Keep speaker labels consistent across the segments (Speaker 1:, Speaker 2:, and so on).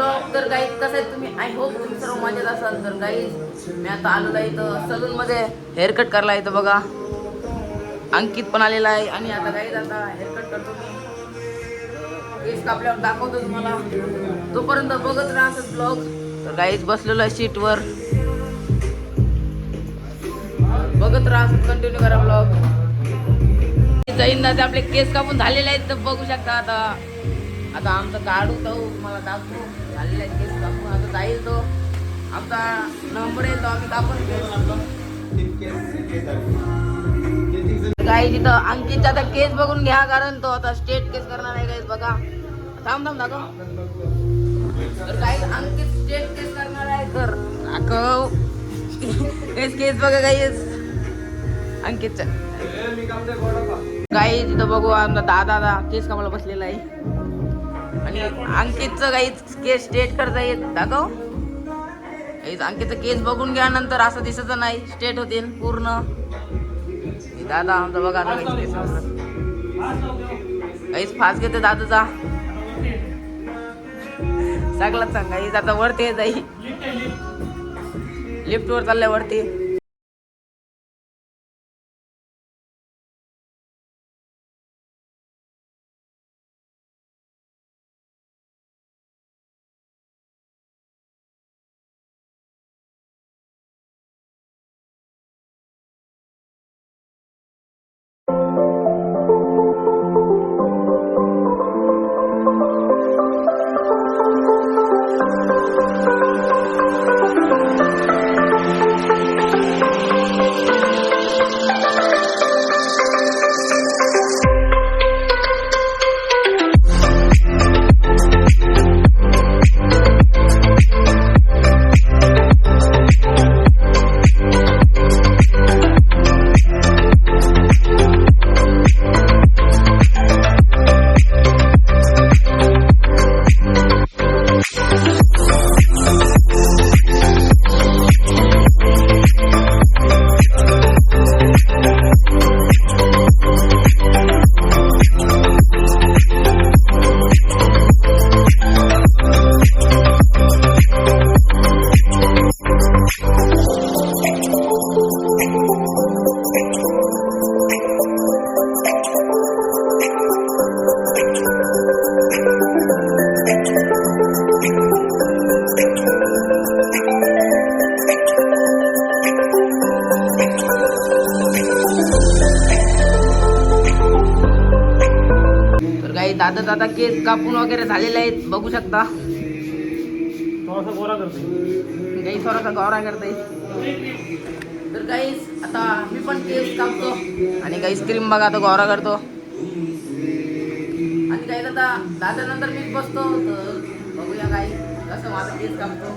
Speaker 1: Blog. तर guys कसं आहे तुम्ही, आय होप तुम्ही सर्व मजेत असाल. तर गाईज मी आता आलेलो आहे इथं सलूनमध्ये हेअरकट करायला. इथं बघा अंकित पण आलेला आहे. आणि आता गाईज आता हेअरकट करतो मी. केस कापल्यावर दाखवतो तुम्हाला, तोपर्यंत बघत राहा असं ब्लॉग. तर गाईज बसलेलो आहे सीटवर, बघत राहा, कंटिन्यू करा ब्लॉग. जाईन ना ते आपले केस कापून झालेले आहेत. तर बघू शकता आता आता आमचं काढू तो मला दाखवू झालेला आहे केस कापून. आता जाईल तो आमचा नंबर येतो, आम्ही कापून गाईज. इथं अंकितचा आता केस बघून घ्या, कारण तो आता स्ट्रेट केस करणार आहे. गाईज बघा, थांब दाखव. तर गाईज अंकित स्ट्रेट केस करणार आहे. तर दाखव केस बघा गाईज अंकितचा. गाईज इथं बघू आमचा दादा केस कामाला बसलेला आहे. आणि अंकितचं गाईज केस स्ट्रेट करता येत दाखव. अंकितचं केस बघून घ्या, नंतर असं दिसत नाही, स्ट्रेट होतील पूर्ण. दादा आमचा बघा आता केस काहीच फास्ट घेते दादाचा. सगळं सांग गाईज आता वरती जाईल, लिफ्ट वर चाललंय वरती. दादा केस कापून वगैरे झालेले आहेत, बघू शकता. थोडासा गोरा करते. तर गाईस आता मी पण केस कापतो आणि गाईस क्रीम बघा तो गोरा करतो. आणि गाईस आता दादा नंतर मीच बसतो. तर बघूया गाईस कसं माझा केस कापतो.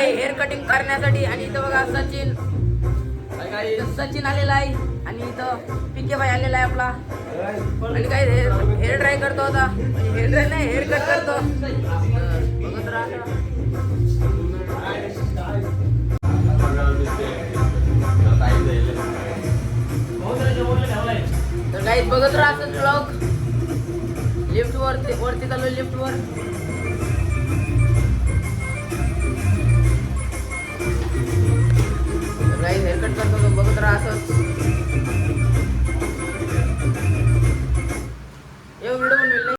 Speaker 1: हेअर कटिंग करण्यासाठी. आणि इथं बघा सचिन आलेला आहे आणि इथं पिके भाई आलेला आहे आपला. आणि काय हेअर ड्राय करतो होता, हेअर ड्राय नाही हेअर कट करतो. बघत राहा. तर काही बघत राहा असं ब्लॉग. लिफ्ट वरती चालू लिफ्ट वर. गाईस हेअरकट करतो तो बघत राहा असंच. व्हिडिओ बनवेल नाही.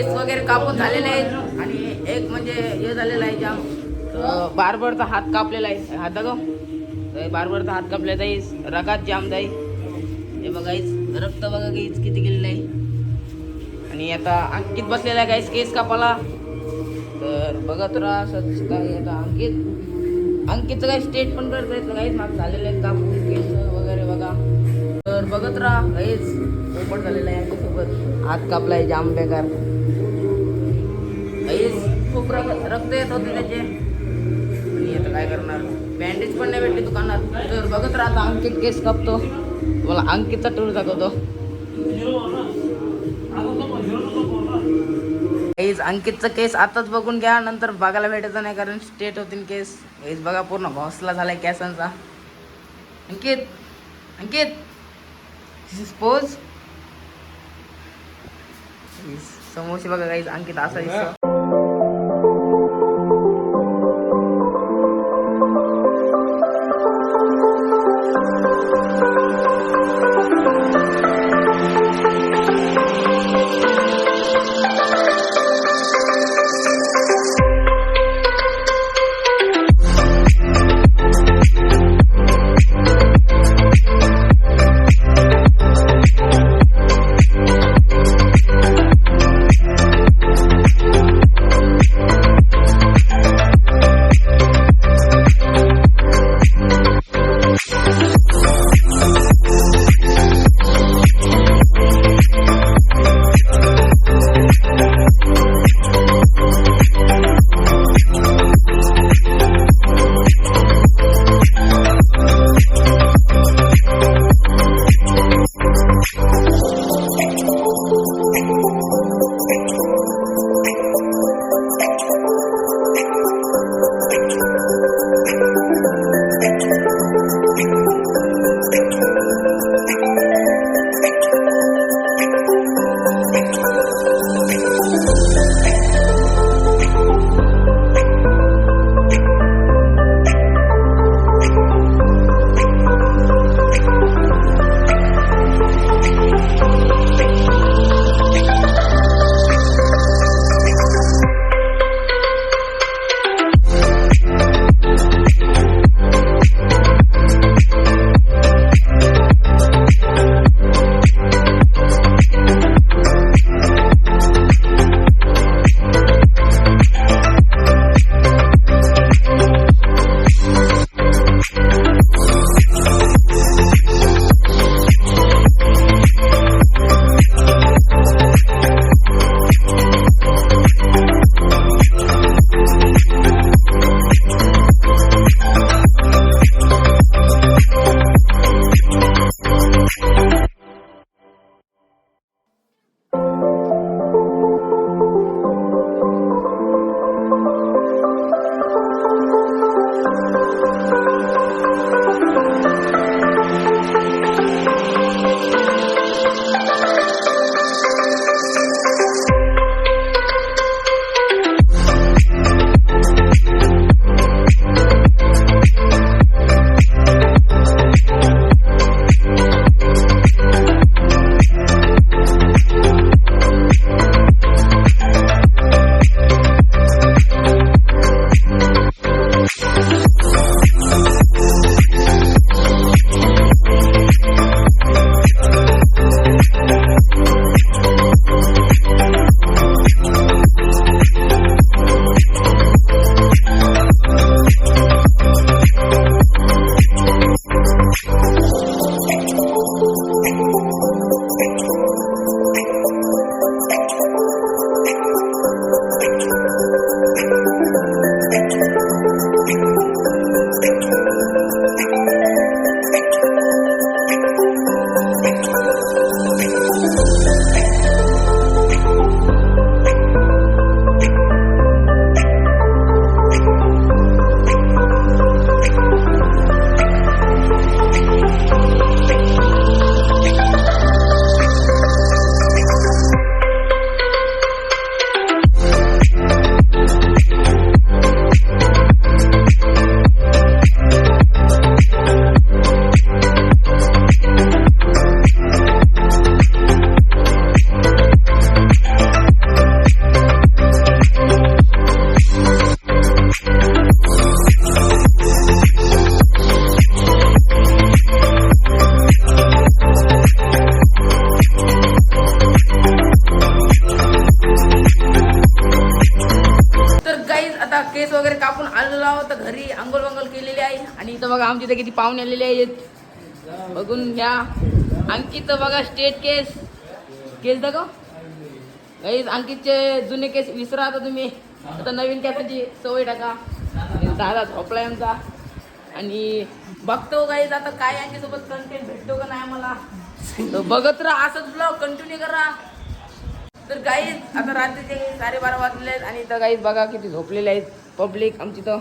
Speaker 1: केस वगैरे कापून झालेले आहेत आणि एक म्हणजे हे झालेलं आहे जाम बार्बरचा हात कापलेला आहे. हात दाखव. बार्बरचा हात कापलेला आहे, रगात जाम जाई. हे बघा गाईस, रक्त बघा गाईस किती गेलेलं आहे. आणि आता अंकित बसलेला आहे गाईस केस कापाला. तर बघत राहा असंच काय आता अंकितचं काही स्टेट पण करता येतं गाईस. माग झालेलं आहे कापून केस वगैरे बघा. तर बघत राहा गाईस, पोपट झालेला आहे यांच्यासोबत, हात कापलाय जाम बेकार गाईस. खूप रक्त येत होते त्याचे. आणि आता काय करणार, बँडेज पण नाही भेटले दुकानात. तर बघत राहा आता अंकित केस कापतो. मला अंकितचा टूर दाखवतो गाईस. अंकितचं केस आताच बघून घ्या, नंतर बघायला भेटायचं नाही कारण स्टेट होतील केस. गाईस बघा पूर्ण घोसला झालाय केसांचा. अंकित अंकित पोज समोसे बघा गाईस, अंकित असा दिसतो. आलेलो आहोत तर घरी अंघोळ वंगोळ केलेली आहे आणि इथं बघा आमच्या इथे किती पाहुणे आलेले आहेत बघून घ्या. अंकित बघा स्टेट केस दाखव गाईज. अंकितचे जुने केस विसरा आता तुम्ही, आता नवीन केसाची सवय टाका. दादा झोपलाय आमचा आणि बघतो गाईज आता काय यांच्यासोबत कंटेंट भेटतो का नाही मला. तर बघत राहा असंच ब्लॉग कंटिन्यू करा. तर गाईज आता रात्रीचे 12:30 वाजलेले आहेत आणि इथं गाईज बघा किती झोपलेले आहेत पब्लिक आमची तर.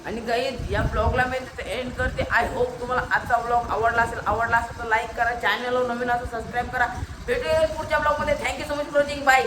Speaker 1: आणि गाईज या ब्लॉगला मी तिथे एंड करते. आय होप तुम्हाला आजचा ब्लॉग आवडला असेल तर लाईक करा, चॅनलवर नवीन असं सबस्क्राईब करा. भेटूया पुढच्या ब्लॉगमध्ये. Thank you so much for watching. Bye.